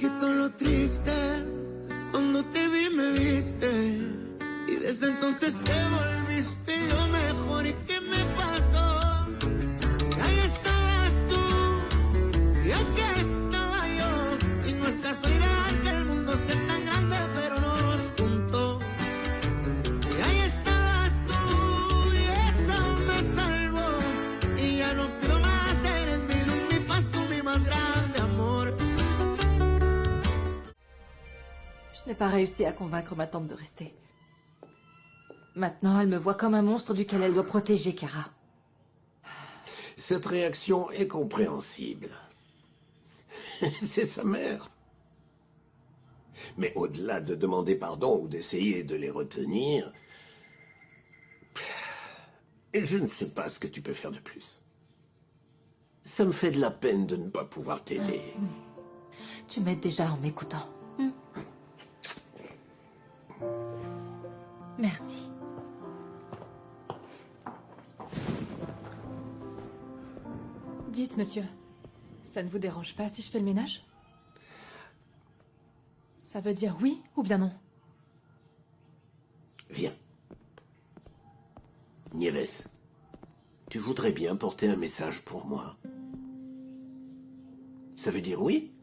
quitó lo triste. Cuando te vi me viste. Y desde entonces te volviste lo mejor. ¿Y qué me pasó? Ahí estabas tú. Y aquí estaba yo. Y no es casualidad que el mundo sea tan grande, pero nos juntó. Y ahí estabas tú. Y eso me salvó. Y ya no pido más. Eres mi luz, mi paz, tú mi más grande amor. Je n'ai pas réussi à convaincre ma tante de rester. Maintenant, elle me voit comme un monstre duquel elle doit protéger Kara. Cette réaction est compréhensible. C'est sa mère. Mais au-delà de demander pardon ou d'essayer de les retenir, je ne sais pas ce que tu peux faire de plus. Ça me fait de la peine de ne pas pouvoir t'aider. Tu m'aides déjà en m'écoutant. Merci. Dites, monsieur, ça ne vous dérange pas si je fais le ménage? Ça veut dire oui ou bien non? Viens. Nieves, tu voudrais bien porter un message pour moi? Ça veut dire oui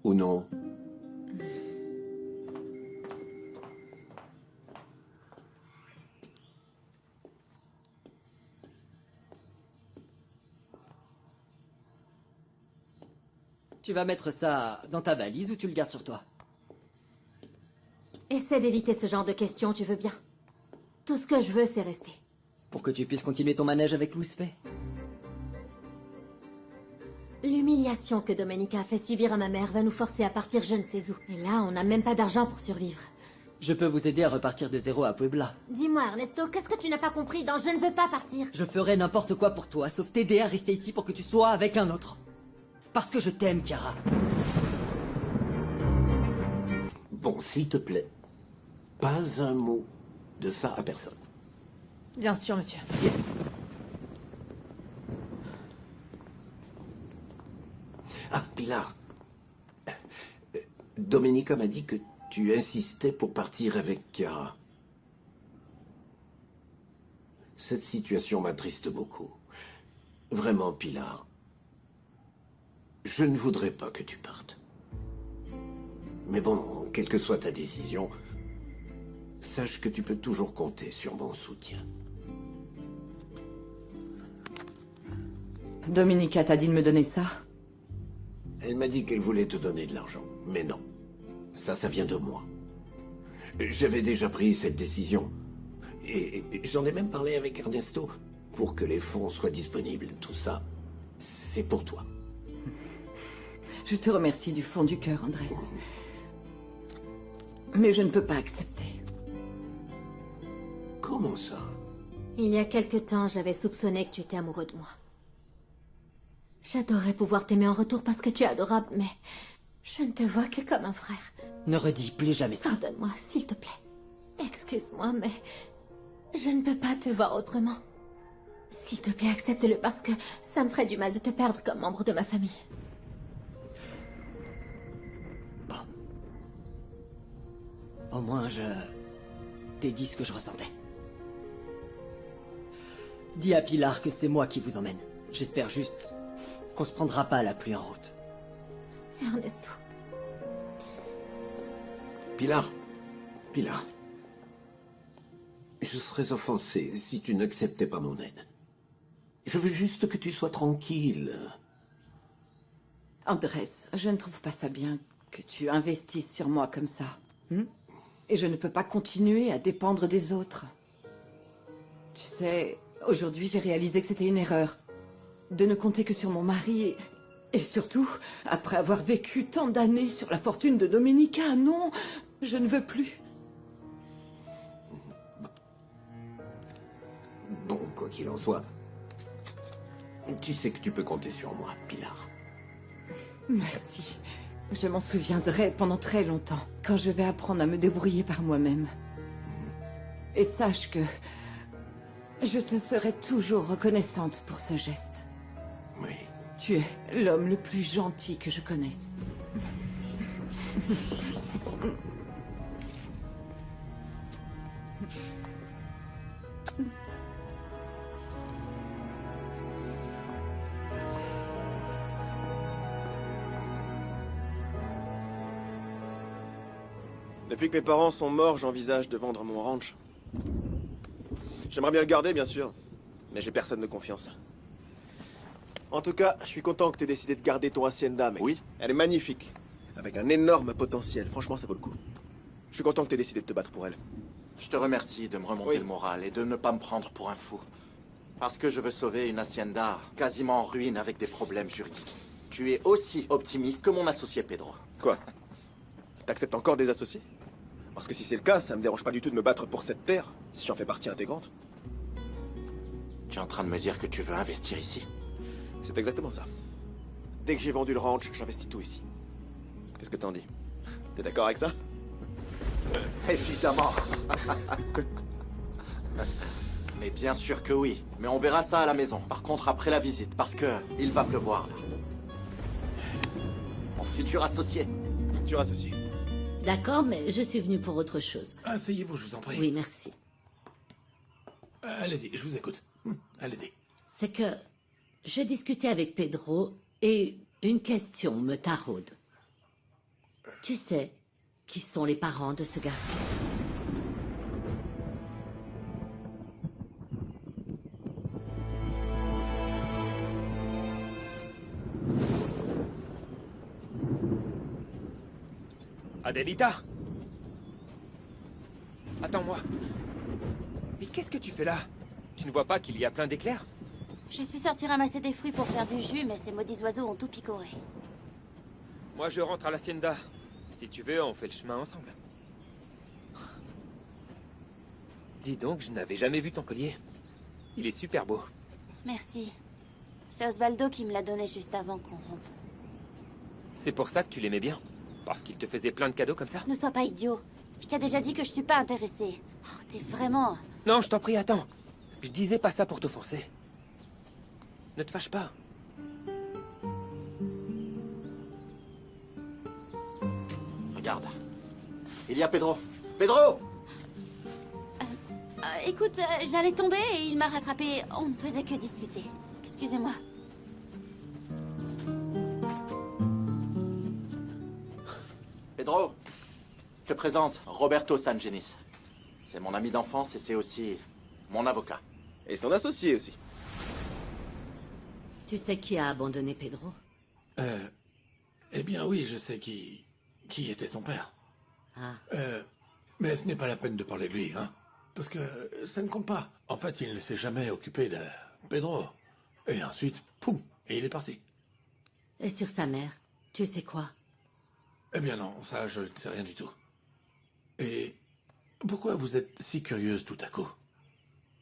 ou non? Tu vas mettre ça dans ta valise ou tu le gardes sur toi? Essaie d'éviter ce genre de questions, tu veux bien? Tout ce que je veux, c'est rester. Pour que tu puisses continuer ton manège avec Lousfait. L'humiliation que Domenica a fait subir à ma mère va nous forcer à partir je ne sais où. Et là, on n'a même pas d'argent pour survivre. Je peux vous aider à repartir de zéro à Puebla. Dis-moi, Ernesto, qu'est-ce que tu n'as pas compris dans « Je ne veux pas partir » Je ferai n'importe quoi pour toi, sauf t'aider à rester ici pour que tu sois avec un autre. Parce que je t'aime, Kara. Bon, s'il te plaît, pas un mot de ça à personne. Bien sûr, monsieur. Ah, Pilar. Domenica m'a dit que tu insistais pour partir avec Kara. Cette situation m'attriste beaucoup. Vraiment, Pilar. Je ne voudrais pas que tu partes. Mais bon, quelle que soit ta décision, sache que tu peux toujours compter sur mon soutien. Domenica t'a dit de me donner ça? Elle m'a dit qu'elle voulait te donner de l'argent, mais non. Ça vient de moi. J'avais déjà pris cette décision. Et j'en ai même parlé avec Ernesto pour que les fonds soient disponibles. Tout ça, c'est pour toi. Je te remercie du fond du cœur, Andrés. Mais je ne peux pas accepter. Comment ça? Il y a quelque temps, j'avais soupçonné que tu étais amoureux de moi. J'adorerais pouvoir t'aimer en retour parce que tu es adorable, mais je ne te vois que comme un frère. Ne redis plus jamais ça. Pardonne-moi, s'il te plaît. Excuse-moi, mais je ne peux pas te voir autrement. S'il te plaît, accepte-le parce que ça me ferait du mal de te perdre comme membre de ma famille. Au moins, je t'ai dit ce que je ressentais. Dis à Pilar que c'est moi qui vous emmène. J'espère juste qu'on se prendra pas la pluie en route. Ernesto. Pilar. Pilar. Je serais offensé si tu n'acceptais pas mon aide. Je veux juste que tu sois tranquille. Andrés, je ne trouve pas ça bien que tu investisses sur moi comme ça. Et je ne peux pas continuer à dépendre des autres. Tu sais, aujourd'hui j'ai réalisé que c'était une erreur. De ne compter que sur mon mari et surtout, après avoir vécu tant d'années sur la fortune de Domenica, non, je ne veux plus. Bon, quoi qu'il en soit, tu sais que tu peux compter sur moi, Pilar. Merci. Je m'en souviendrai pendant très longtemps, quand je vais apprendre à me débrouiller par moi-même. Et sache que je te serai toujours reconnaissante pour ce geste. Oui. Tu es l'homme le plus gentil que je connaisse. Depuis que mes parents sont morts, j'envisage de vendre mon ranch. J'aimerais bien le garder, bien sûr, mais j'ai personne de confiance. En tout cas, je suis content que tu aies décidé de garder ton hacienda, mec. Oui. Elle est magnifique, avec un énorme potentiel. Franchement, ça vaut le coup. Je suis content que tu aies décidé de te battre pour elle. Je te remercie de me remonter le moral et de ne pas me prendre pour un fou. Parce que je veux sauver une hacienda quasiment en ruine avec des problèmes juridiques. Tu es aussi optimiste que mon associé Pedro. Quoi? T'acceptes encore des associés? Parce que si c'est le cas, ça me dérange pas du tout de me battre pour cette terre, si j'en fais partie intégrante. Tu es en train de me dire que tu veux investir ici? C'est exactement ça. Dès que j'ai vendu le ranch, j'investis tout ici. Qu'est-ce que t'en dis? T'es d'accord avec ça? Évidemment. Mais bien sûr que oui. Mais on verra ça à la maison. Par contre, après la visite, parce que il va pleuvoir là. Mon futur associé. Futur associé. D'accord, mais je suis venue pour autre chose. Asseyez-vous, je vous en prie. Oui, merci. Allez-y, je vous écoute. Allez-y. C'est que j'ai discuté avec Pedro et une question me taraude. Tu sais qui sont les parents de ce garçon? Adelita! Attends-moi. Mais qu'est-ce que tu fais là? Tu ne vois pas qu'il y a plein d'éclairs? Je suis sortie ramasser des fruits pour faire du jus, mais ces maudits oiseaux ont tout picoré. Moi, je rentre à l'hacienda. Si tu veux, on fait le chemin ensemble. Dis donc, je n'avais jamais vu ton collier. Il est super beau. Merci. C'est Osvaldo qui me l'a donné juste avant qu'on rompe. C'est pour ça que tu l'aimais bien? Parce qu'il te faisait plein de cadeaux comme ça? Ne sois pas idiot. Je t'ai déjà dit que je suis pas intéressée. Oh, t'es vraiment... Non, je t'en prie, attends. Je disais pas ça pour t'offenser. Ne te fâche pas. Regarde. Il y a Pedro. Pedro! Écoute, j'allais tomber et il m'a rattrapé. On ne faisait que discuter. Excusez-moi. Pedro, je te présente Roberto Sangenis. C'est mon ami d'enfance et c'est aussi mon avocat. Et son associé aussi. Tu sais qui a abandonné Pedro? Eh bien oui, je sais qui était son père. Ah. Mais ce n'est pas la peine de parler de lui, hein. Parce que ça ne compte pas. En fait, il ne s'est jamais occupé de Pedro. Et ensuite, poum, et il est parti. Et sur sa mère, tu sais quoi? Eh bien non, ça, je ne sais rien du tout. Et pourquoi vous êtes si curieuse tout à coup?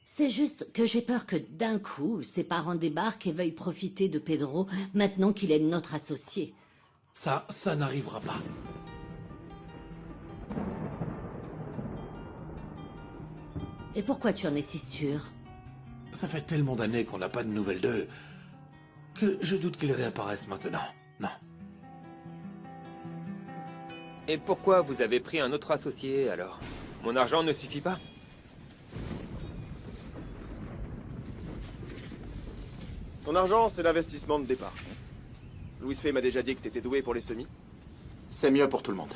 C'est juste que j'ai peur que d'un coup, ses parents débarquent et veuillent profiter de Pedro maintenant qu'il est notre associé. Ça n'arrivera pas. Et pourquoi tu en es si sûr? Ça fait tellement d'années qu'on n'a pas de nouvelles d'eux que je doute qu'ils réapparaissent maintenant. Non. Et pourquoi vous avez pris un autre associé, alors? Mon argent ne suffit pas? Ton argent, c'est l'investissement de départ. Louis Fay m'a déjà dit que t'étais doué pour les semis. C'est mieux pour tout le monde.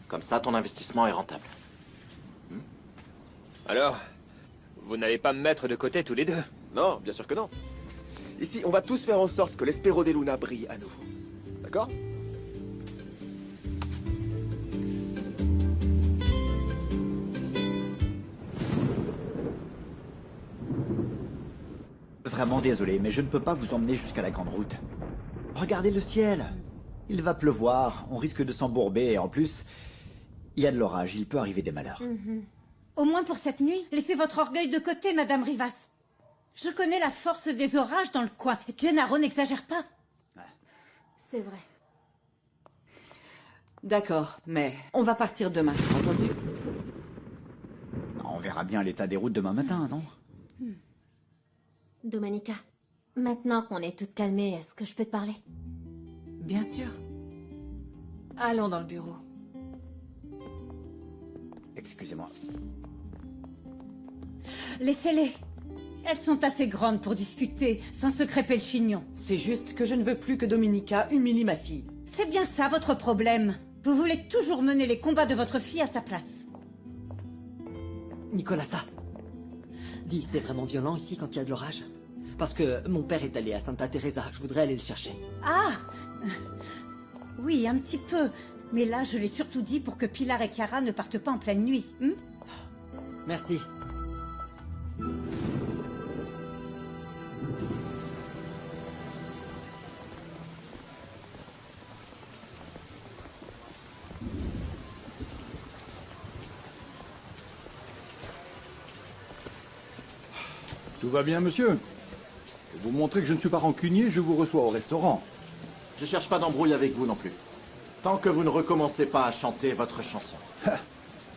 Comme ça, ton investissement est rentable. Alors, vous n'allez pas me mettre de côté tous les deux? Non, bien sûr que non. Ici, on va tous faire en sorte que l'Espero de Luna brille à nouveau. D'accord? Vraiment désolé, mais je ne peux pas vous emmener jusqu'à la grande route. Regardez le ciel. Il va pleuvoir, on risque de s'embourber, et en plus, il y a de l'orage, il peut arriver des malheurs. Au moins pour cette nuit, laissez votre orgueil de côté, Madame Rivas. Je connais la force des orages dans le coin. Gennaro n'exagère pas. C'est vrai. D'accord, mais on va partir demain, entendu? On verra bien l'état des routes demain matin, non? Domenica, maintenant qu'on est toutes calmées, est-ce que je peux te parler? Bien sûr. Allons dans le bureau. Excusez-moi. Laissez-les. Elles sont assez grandes pour discuter, sans se crêper le chignon. C'est juste que je ne veux plus que Domenica humilie ma fille. C'est bien ça votre problème. Vous voulez toujours mener les combats de votre fille à sa place. Nicolasa, dis, c'est vraiment violent ici quand il y a de l'orage? Parce que mon père est allé à Santa Teresa, je voudrais aller le chercher. Ah! Oui, un petit peu. Mais là, je l'ai surtout dit pour que Pilar et Chiara ne partent pas en pleine nuit. Merci. Tout va bien, monsieur? Pour vous montrer que je ne suis pas rancunier, je vous reçois au restaurant. Je cherche pas d'embrouille avec vous non plus. Tant que vous ne recommencez pas à chanter votre chanson.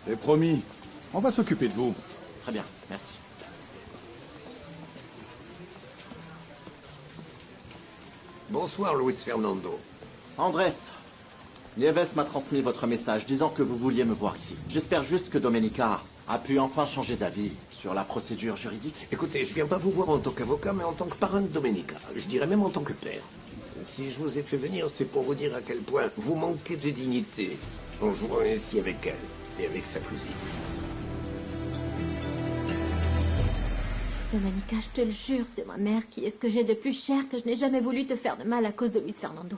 C'est promis. On va s'occuper de vous. Très bien, merci. Bonsoir, Luis Fernando. Andrés, Nieves m'a transmis votre message disant que vous vouliez me voir ici. J'espère juste que Domenica a pu enfin changer d'avis sur la procédure juridique. Écoutez, je viens pas vous voir en tant qu'avocat, mais en tant que parrain de Domenica. Je dirais même en tant que père. Si je vous ai fait venir, c'est pour vous dire à quel point vous manquez de dignité en jouant ainsi avec elle et avec sa cousine. Domenica, je te le jure sur ma mère, qui est ce que j'ai de plus cher, que je n'ai jamais voulu te faire de mal à cause de Luis Fernando.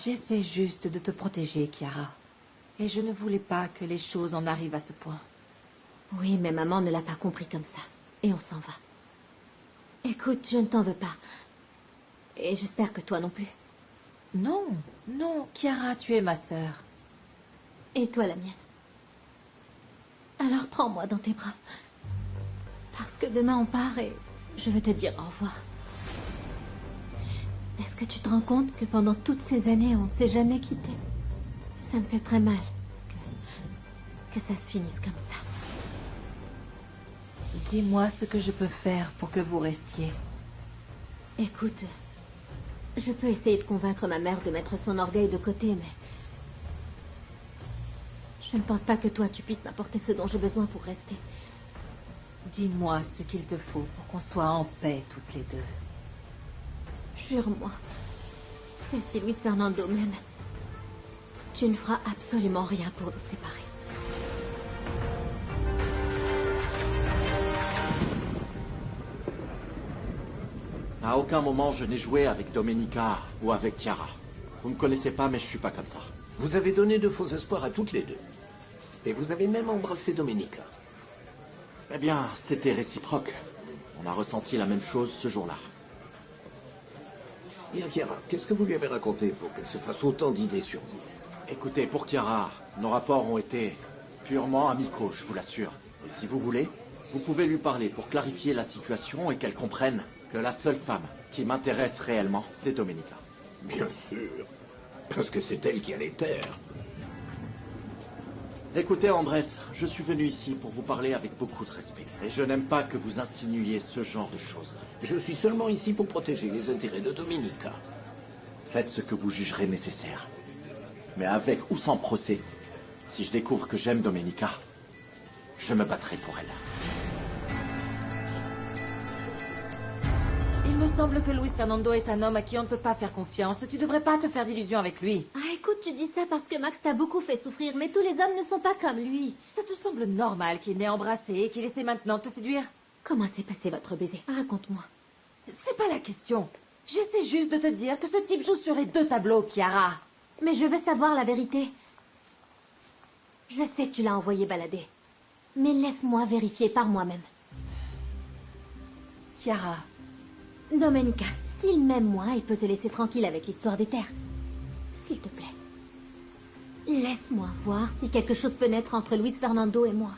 J'essaie juste de te protéger, Chiara. Et je ne voulais pas que les choses en arrivent à ce point. Oui, mais maman ne l'a pas compris comme ça. Et on s'en va. Écoute, je ne t'en veux pas. Et j'espère que toi non plus. Non, non, Chiara, tu es ma sœur. Et toi la mienne. Alors prends-moi dans tes bras. Parce que demain on part et je veux te dire au revoir. Est-ce que tu te rends compte que pendant toutes ces années, on ne s'est jamais quitté? Ça me fait très mal que ça se finisse comme ça. Dis-moi ce que je peux faire pour que vous restiez. Écoute, je peux essayer de convaincre ma mère de mettre son orgueil de côté, mais... je ne pense pas que toi, tu puisses m'apporter ce dont j'ai besoin pour rester. Dis-moi ce qu'il te faut pour qu'on soit en paix toutes les deux. Jure-moi que si Luis Fernando m'aime, tu ne feras absolument rien pour nous séparer. À aucun moment je n'ai joué avec Domenica ou avec Chiara. Vous me connaissez pas, mais je suis pas comme ça. Vous avez donné de faux espoirs à toutes les deux. Et vous avez même embrassé Domenica. Eh bien, c'était réciproque. On a ressenti la même chose ce jour-là. Et à Chiara, qu'est-ce que vous lui avez raconté pour qu'elle se fasse autant d'idées sur vous? Écoutez, pour Chiara, nos rapports ont été purement amicaux, je vous l'assure. Et si vous voulez, vous pouvez lui parler pour clarifier la situation et qu'elle comprenne que la seule femme qui m'intéresse réellement, c'est Domenica. Bien sûr. Parce que c'est elle qui a les terres. Écoutez, Andrés, je suis venu ici pour vous parler avec beaucoup de respect. Et je n'aime pas que vous insinuiez ce genre de choses. Je suis seulement ici pour protéger les intérêts de Domenica. Faites ce que vous jugerez nécessaire. Mais avec ou sans procès, si je découvre que j'aime Domenica, je me battrai pour elle. Il me semble que Luis Fernando est un homme à qui on ne peut pas faire confiance. Tu devrais pas te faire d'illusions avec lui. Ah, écoute, tu dis ça parce que Max t'a beaucoup fait souffrir, mais tous les hommes ne sont pas comme lui. Ça te semble normal qu'il n'ait embrassé et qu'il essaie maintenant de te séduire? Comment s'est passé votre baiser? Raconte-moi. C'est pas la question. J'essaie juste de te dire que ce type joue sur les deux tableaux, Chiara. Mais je veux savoir la vérité. Je sais que tu l'as envoyé balader. Mais laisse-moi vérifier par moi-même. Chiara. Domenica, s'il m'aime moi, il peut te laisser tranquille avec l'histoire des terres. S'il te plaît. Laisse-moi voir si quelque chose peut naître entre Luis Fernando et moi.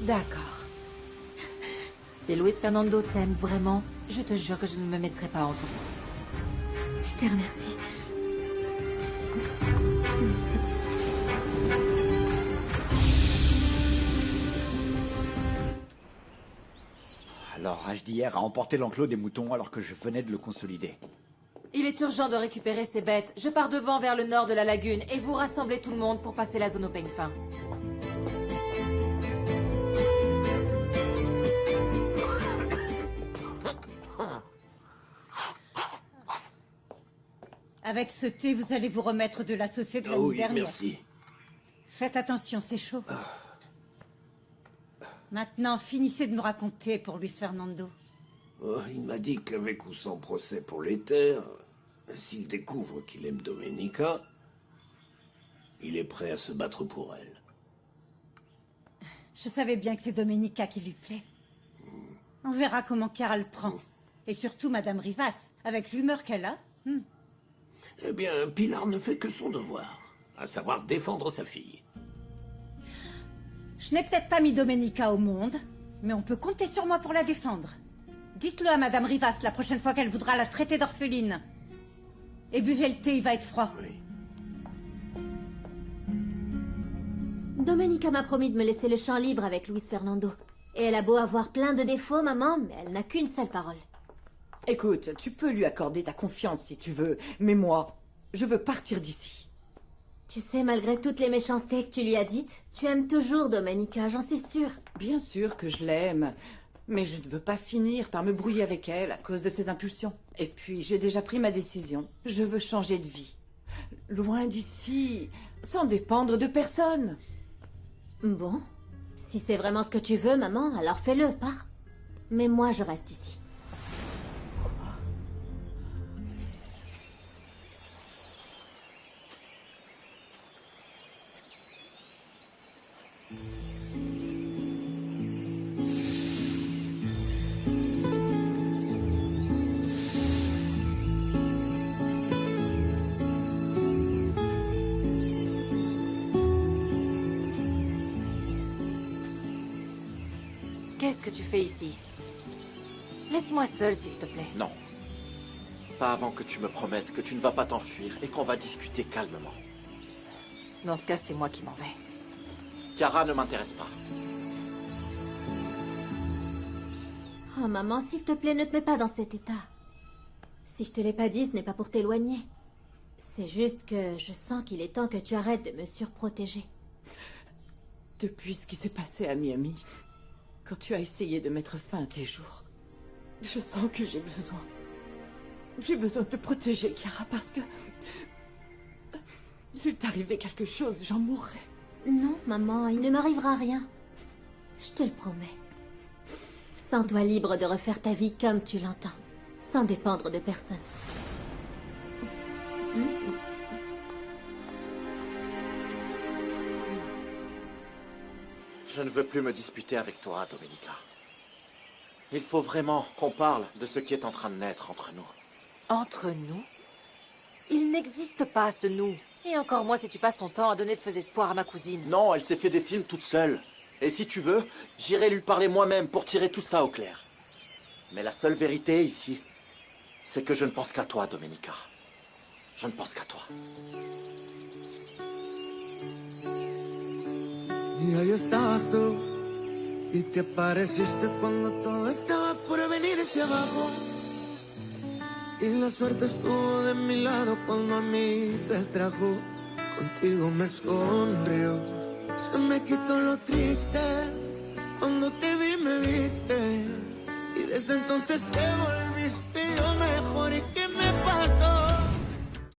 D'accord. Si Luis Fernando t'aime vraiment, je te jure que je ne me mettrai pas entre vous. Je te remercie. L'orage d'hier a emporté l'enclos des moutons alors que je venais de le consolider. Il est urgent de récupérer ces bêtes. Je pars devant vers le nord de la lagune et vous rassemblez tout le monde pour passer la zone au peigne fin. Avec ce thé, vous allez vous remettre de la saucée de l'année oui, dernière. merci. Faites attention, c'est chaud. Maintenant, finissez de me raconter pour Luis Fernando. Oh, il m'a dit qu'avec ou sans procès pour les terres, s'il découvre qu'il aime Domenica, il est prêt à se battre pour elle. Je savais bien que c'est Domenica qui lui plaît. On verra comment Chiara le prend. Et surtout Madame Rivas, avec l'humeur qu'elle a. Eh bien, Pilar ne fait que son devoir, à savoir défendre sa fille. Je n'ai peut-être pas mis Domenica au monde, mais on peut compter sur moi pour la défendre. Dites-le à Madame Rivas la prochaine fois qu'elle voudra la traiter d'orpheline. Et buvez le thé, il va être froid. Domenica m'a promis de me laisser le champ libre avec Luis Fernando. Et elle a beau avoir plein de défauts, maman, mais elle n'a qu'une seule parole. Écoute, tu peux lui accorder ta confiance si tu veux, mais moi, je veux partir d'ici. Tu sais, malgré toutes les méchancetés que tu lui as dites, tu aimes toujours Domenica, j'en suis sûre. Bien sûr que je l'aime, mais je ne veux pas finir par me brouiller avec elle à cause de ses impulsions. Et puis, j'ai déjà pris ma décision. Je veux changer de vie. Loin d'ici, sans dépendre de personne. Bon, si c'est vraiment ce que tu veux, maman, alors fais-le, pars. Mais moi, je reste ici. Qu'est-ce que tu fais ici? Laisse-moi seule, s'il te plaît. Non. Pas avant que tu me promettes que tu ne vas pas t'enfuir et qu'on va discuter calmement. Dans ce cas, c'est moi qui m'en vais. Chiara ne m'intéresse pas. Oh, maman, s'il te plaît, ne te mets pas dans cet état. Si je te l'ai pas dit, ce n'est pas pour t'éloigner. C'est juste que je sens qu'il est temps que tu arrêtes de me surprotéger. Depuis ce qui s'est passé à Miami, quand tu as essayé de mettre fin à tes jours, je sens que j'ai besoin... J'ai besoin de te protéger, Chiara, parce que... S'il t'arrivait quelque chose, j'en mourrais. Non, maman, il ne m'arrivera rien. Je te le promets. Sens-toi libre de refaire ta vie comme tu l'entends, sans dépendre de personne. Je ne veux plus me disputer avec toi, Domenica. Il faut vraiment qu'on parle de ce qui est en train de naître entre nous. Entre nous? Il n'existe pas ce nous. Et encore moins si tu passes ton temps à donner de faux espoirs à ma cousine. Non, elle s'est fait des films toute seule. Et si tu veux, j'irai lui parler moi-même pour tirer tout ça au clair. Mais la seule vérité ici, c'est que je ne pense qu'à toi, Domenica. Je ne pense qu'à toi. Y ahí estabas tú, y te apareciste cuando todo estaba por venirse abajo. Y la suerte estuvo de mi lado cuando a mí te trajo. Contigo me sonrió, se me quitó lo triste. Cuando te vi me viste, y desde entonces te volviste